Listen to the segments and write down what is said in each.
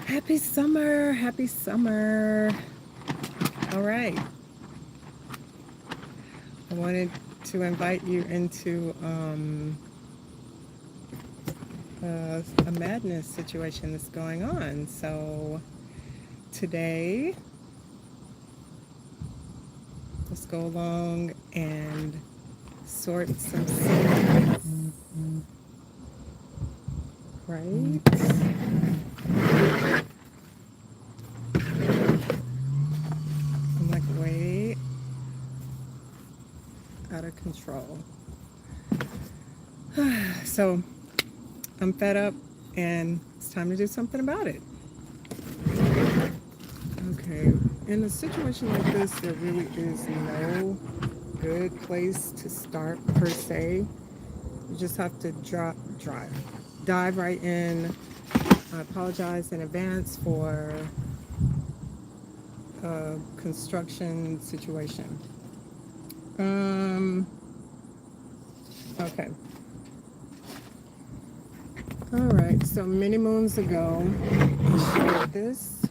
Happy summer, happy summer. All right. I wanted to invite you into a madness situation that's going on. So today, let's go along and sort some secrets, right? I'm like way out of control. So I'm fed up and it's time to do something about it. Okay, in a situation like this, there really is no good place to start per se. You just have to dive right in. I apologize in advance for a construction situation. Um, okay. All right. So many moons ago, I shared this.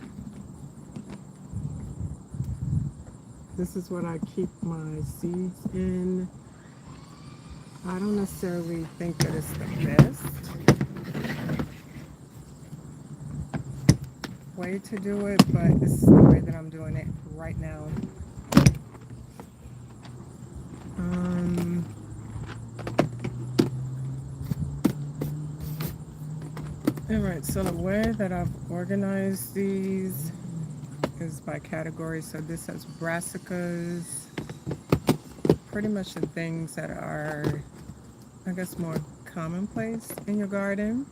This is what I keep my seeds in. I don't necessarily think that it's the best way to do it, but it's the way that I'm doing it right now. Um, all right, so the way that I've organized these is by category. So this has brassicas, pretty much the things that are, I guess, more commonplace in your garden.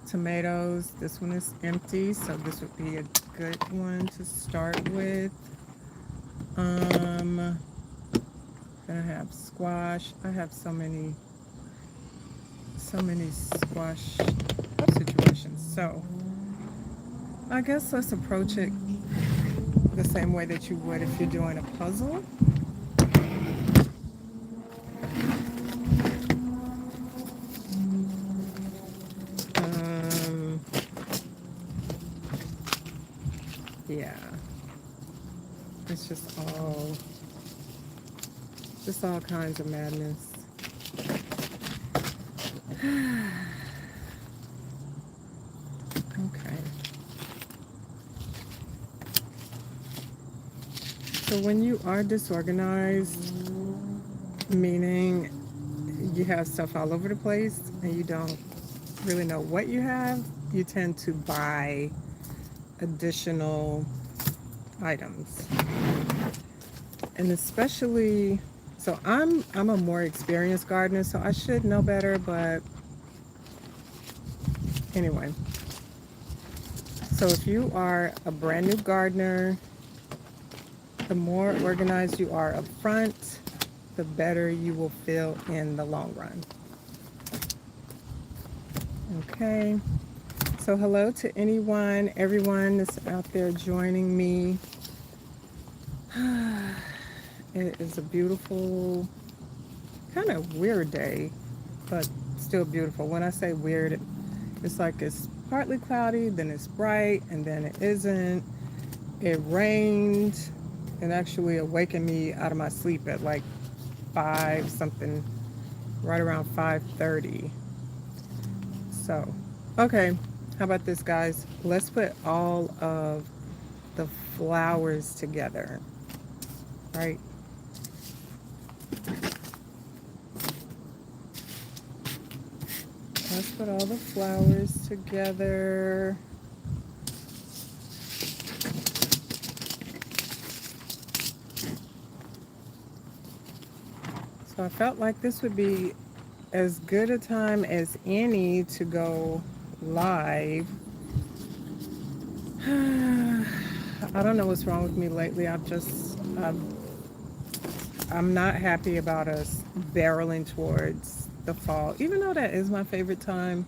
Tomatoes, this one is empty, so this would be a good one to start with. Then I have squash. I have so many squash situations. So I guess let's approach it the same way that you would if you're doing a puzzle. Um, yeah, it's just all kinds of madness. Okay. So when you are disorganized, meaning you have stuff all over the place and you don't really know what you have, you tend to buy additional items. And especially, so I'm a more experienced gardener, so I should know better, but anyway. So if you are a brand new gardener, the more organized you are up front, the better you will feel in the long run. Okay. So hello to everyone that's out there joining me. It is a beautiful, kind of weird day, but still beautiful. When I say weird, it's like it's partly cloudy, then it's bright, and then it isn't. It rained and actually awakened me out of my sleep at like 5 something, right around 5:30. So, okay, how about this, guys? Let's put all of the flowers together, right? Let's put all the flowers together. So I felt like this would be as good a time as any to go live. I don't know what's wrong with me lately. I'm not happy about us barreling towards the fall, even though that is my favorite time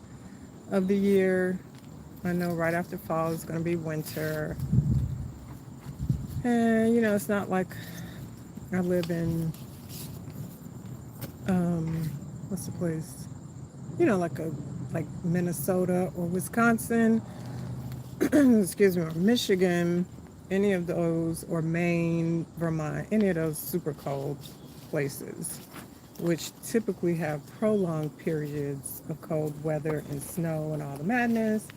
of the year. I know right after fall is going to be winter. And, it's not like I live in, what's the place? Like Minnesota or Wisconsin, excuse me, or Michigan, any of those, or Maine, Vermont, any of those super cold places, which typically have prolonged periods of cold weather and snow and all the madness.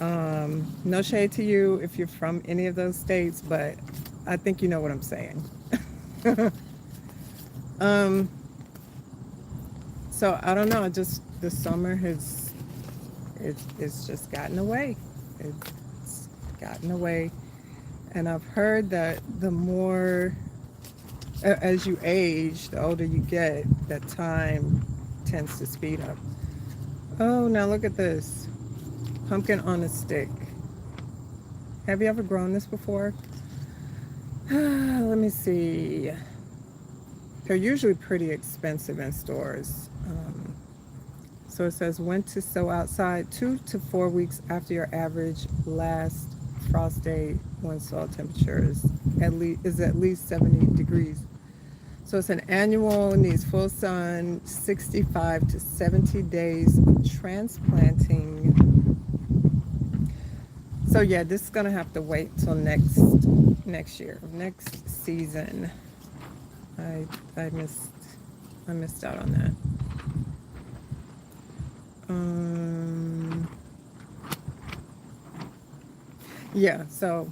No shade to you if you're from any of those states, but I think you know what I'm saying. um, so I don't know. Just the summer has it's just gotten away. It's gotten away, and I've heard that the more as you age, the older you get, that time tends to speed up. Oh, now look at this pumpkin on a stick. Have you ever grown this before? Let me see. They're usually pretty expensive in stores. So it says when to sow outside 2 to 4 weeks after your average last frost day when soil temperature is at least 70 degrees. So it's an annual, needs full sun, 65 to 70 days of transplanting. So yeah, this is gonna have to wait till next year, next season. I I missed I missed out on that. Um, yeah, so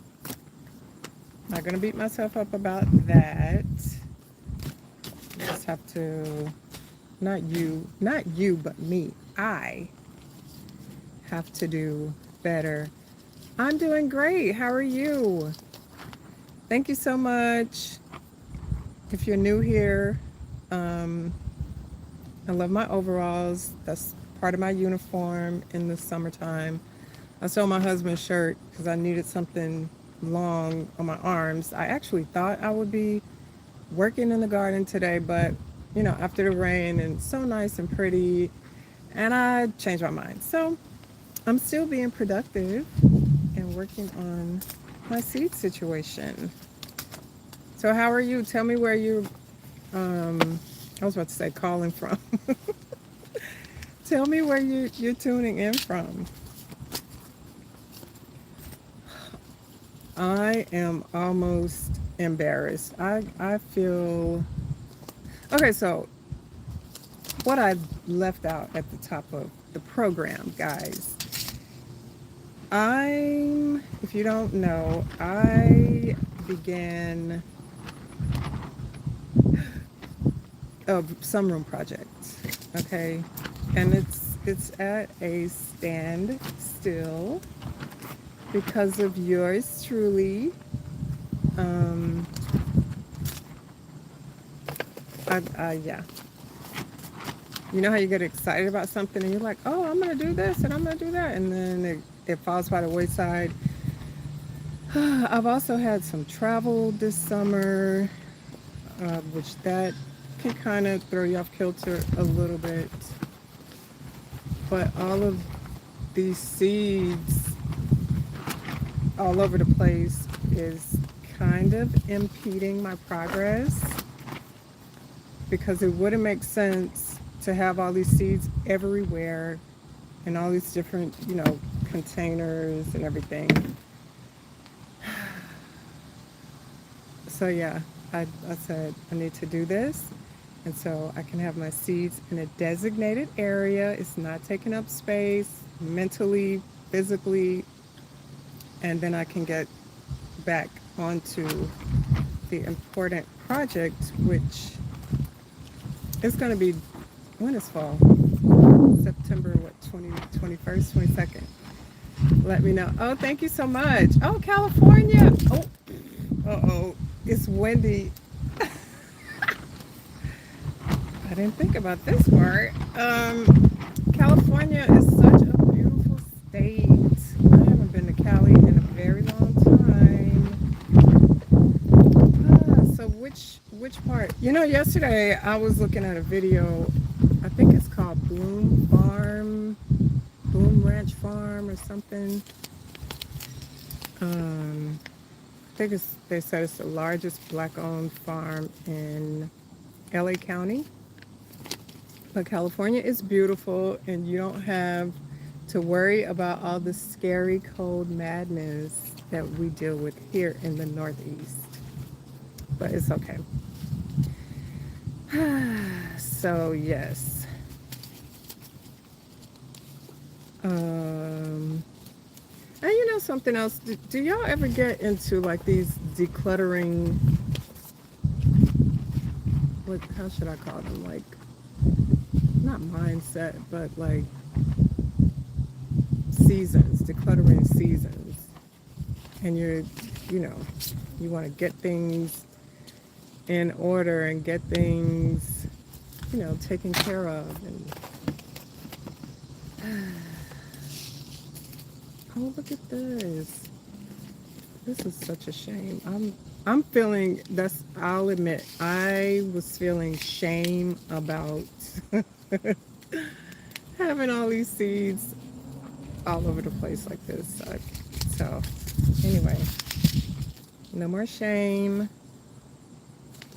not gonna beat myself up about that. Just have to, not you, but me. I have to do better. I'm doing great. How are you? Thank you so much. If you're new here, um, I love my overalls. That's part of my uniform in the summertime. I stole my husband's shirt because I needed something long on my arms. I actually thought I would be working in the garden today, but after the rain and so nice and pretty, and I changed my mind. So I'm still being productive and working on my seed situation. So how are you? Tell me where I was about to say calling from. Tell me where you're tuning in from. I am almost embarrassed. I feel okay. So what I left out at the top of the program, guys. If you don't know, I began a sunroom project. Okay, and it's at a standstill because of yours truly. Um, yeah. You know how you get excited about something and you're like, oh, I'm gonna do this and I'm gonna do that, and then it falls by the wayside. I've also had some travel this summer, which that can kind of throw you off kilter a little bit. But all of these seeds all over the place is kind of impeding my progress because it wouldn't make sense to have all these seeds everywhere and all these different, containers and everything. So yeah, I said I need to do this. And so I can have my seeds in a designated area. It's not taking up space mentally, physically, and then I can get back onto the important project, which is going to be, when is fall? September, what, 21st, 22nd? Let me know. Oh, thank you so much. Oh, California. Oh, uh-oh. It's windy. I didn't think about this part. California is such a beautiful state. I haven't been to Cali in a very long time. So which part? Yesterday I was looking at a video. I think it's called Bloom Ranch Farm or something. I think they said it's the largest black-owned farm in LA County. But California is beautiful, and you don't have to worry about all the scary cold madness that we deal with here in the Northeast. But it's okay. So, yes. Um, and something else. Do y'all ever get into like these decluttering? How should I call them? Like, not mindset, but like seasons, decluttering seasons. And you know, you want to get things in order and get things, taken care of. And oh, look at this. This is such a shame. I'm feeling I'll admit, I was feeling shame about having all these seeds all over the place like this. So anyway, no more shame.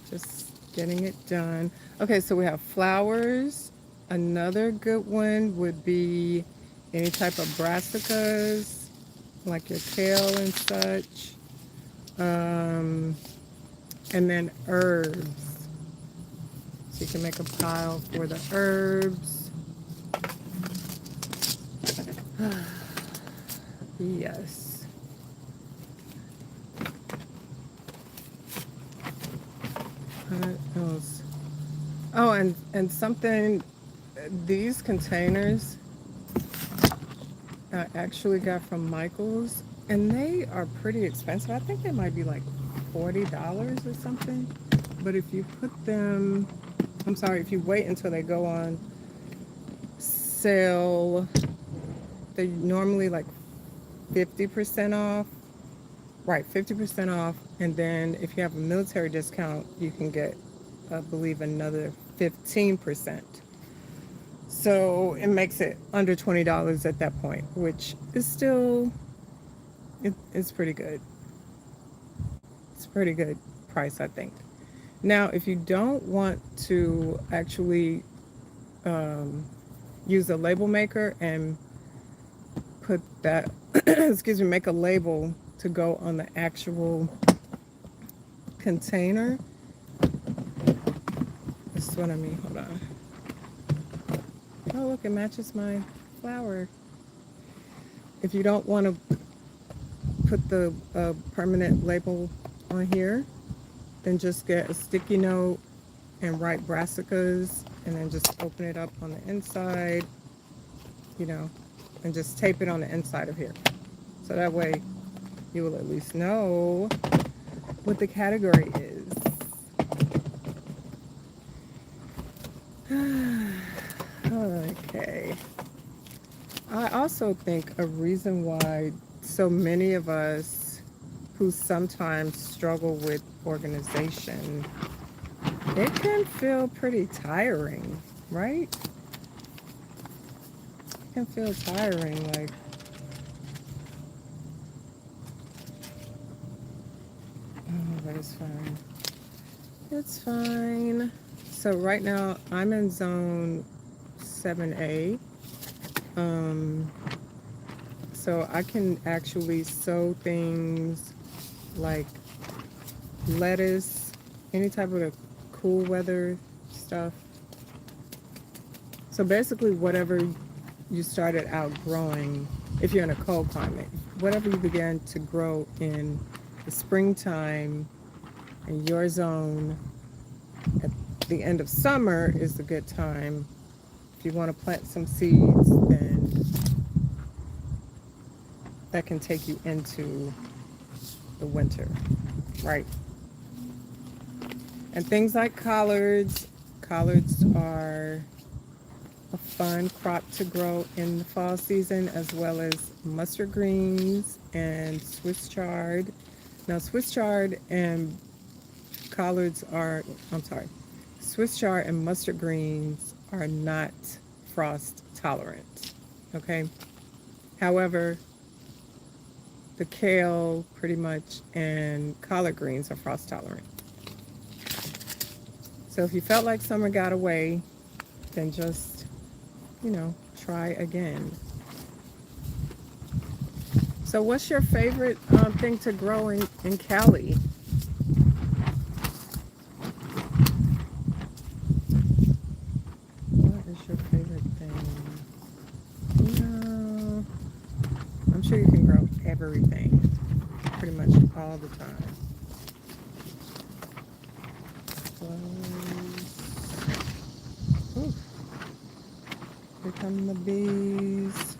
Just getting it done. Okay, so we have flowers. Another good one would be any type of brassicas, like your kale and such. And then herbs. So you can make a pile for the herbs. Yes. What else? Oh, and something, these containers I actually got from Michael's, and they are pretty expensive. I think they might be like $40 or something. But if you put them, I'm sorry, if you wait until they go on sale, they're normally like 50% off. Right, 50% off. And then if you have a military discount, you can get, I believe, another 15%. So it makes it under $20 at that point, which is still, it's pretty good. It's a pretty good price, I think. Now, if you don't want to actually um, use a label maker and put that, excuse me, make a label to go on the actual container. This is what I mean. Hold on. Oh, look, it matches my flower. If you don't want to put the permanent label on here, then just get a sticky note and write brassicas, and then just open it up on the inside, and just tape it on the inside of here. So that way you will at least know what the category is. Okay. I also think a reason why so many of us who sometimes struggle with organization, it can feel pretty tiring, right? It can feel tiring, like, oh, but it's fine. It's fine. So right now I'm in zone 7A. So I can actually sow things like lettuce, any type of cool weather stuff. So basically whatever you started out growing, if you're in a cold climate, whatever you began to grow in the springtime in your zone, at the end of summer is a good time. If you want to plant some seeds, then that can take you into the winter, right? And things like collards. Collards are a fun crop to grow in the fall season, as well as mustard greens and Swiss chard. Now, Swiss chard and collards are, I'm sorry, Swiss chard and mustard greens are not frost tolerant, okay? However, the kale pretty much and collard greens are frost tolerant. So if you felt like summer got away, then just, try again. So what's your favorite thing to grow in Cali? What is your favorite thing? No, I'm sure you can grow everything pretty much all the time. Close. Ooh, here come the bees.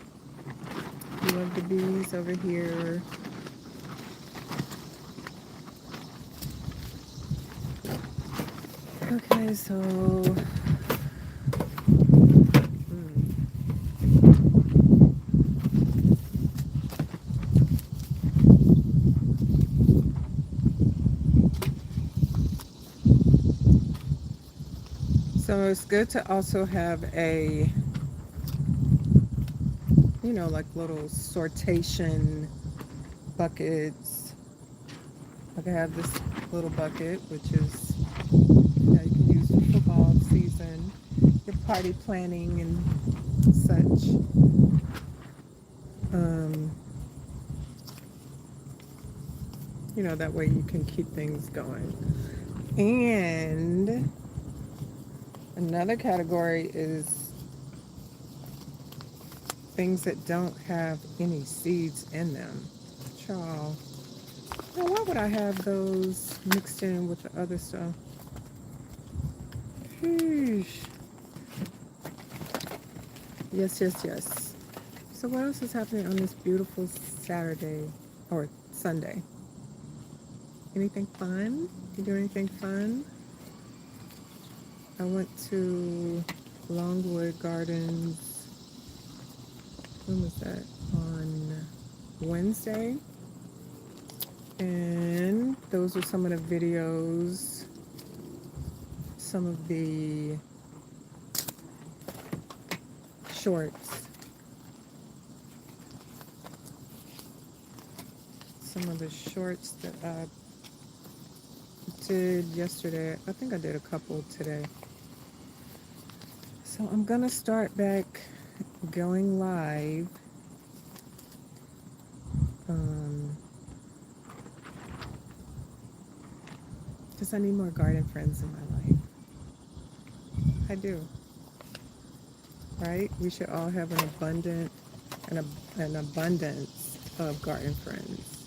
We love the bees over here. Okay, so so it's good to also have a, like little sortation buckets. Like I have this little bucket, which is, you can use for football season, your party planning and such. Um, that way you can keep things going. And another category is things that don't have any seeds in them. Child. Now, why would I have those mixed in with the other stuff? Sheesh. Yes, yes, yes. So what else is happening on this beautiful Saturday or Sunday? Anything fun? You do anything fun? I went to Longwood Gardens. When was that? On Wednesday. And those are some of the videos, some of the shorts, that I did yesterday. I think I did a couple today. So I'm gonna start back going live. Because I need more garden friends in my life. I do. Right? We should all have an abundance of garden friends.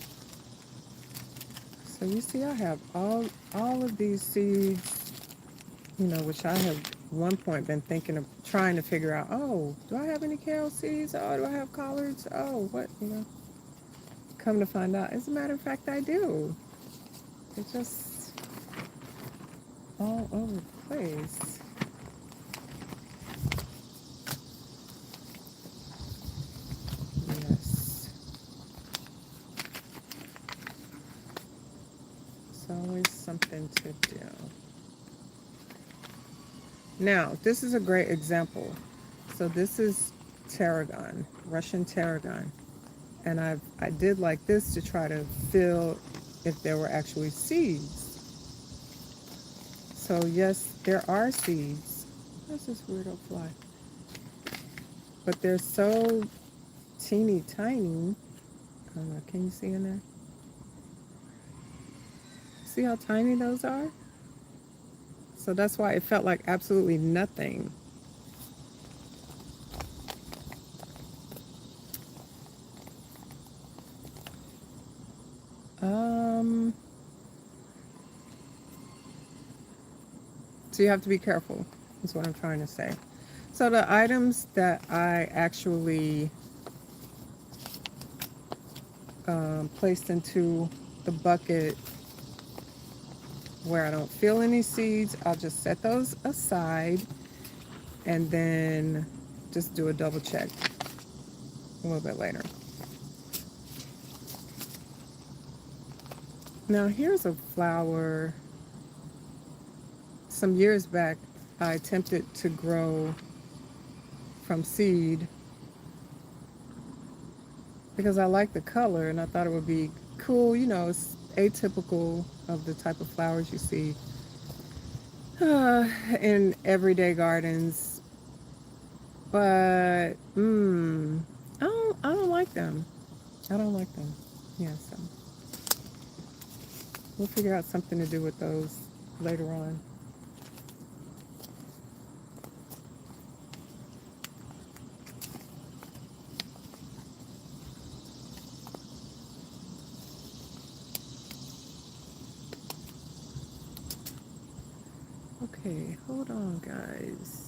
So you see, I have all of these seeds, which I have at one point been thinking of trying to figure out. Oh, do I have any kale seeds? Oh, do I have collards? Oh, what? Come to find out, as a matter of fact, I do. It's just all over the place. Yes. It's always something to do. Now, this is a great example. So this is tarragon, Russian tarragon. And I did like this to try to feel if there were actually seeds. So yes, there are seeds. Where's this weirdo fly? But they're so teeny tiny. I don't know, can you see in there? See how tiny those are? So that's why it felt like absolutely nothing. So you have to be careful, is what I'm trying to say. So the items that I actually placed into the bucket where I don't feel any seeds, I'll just set those aside and then just do a double check a little bit later. Now here's a flower. Some years back, I attempted to grow from seed because I like the color and I thought it would be cool. It's atypical of the type of flowers you see in everyday gardens. But I don't like them. I don't like them. Yeah, so we'll figure out something to do with those later on. Okay, hold on, guys.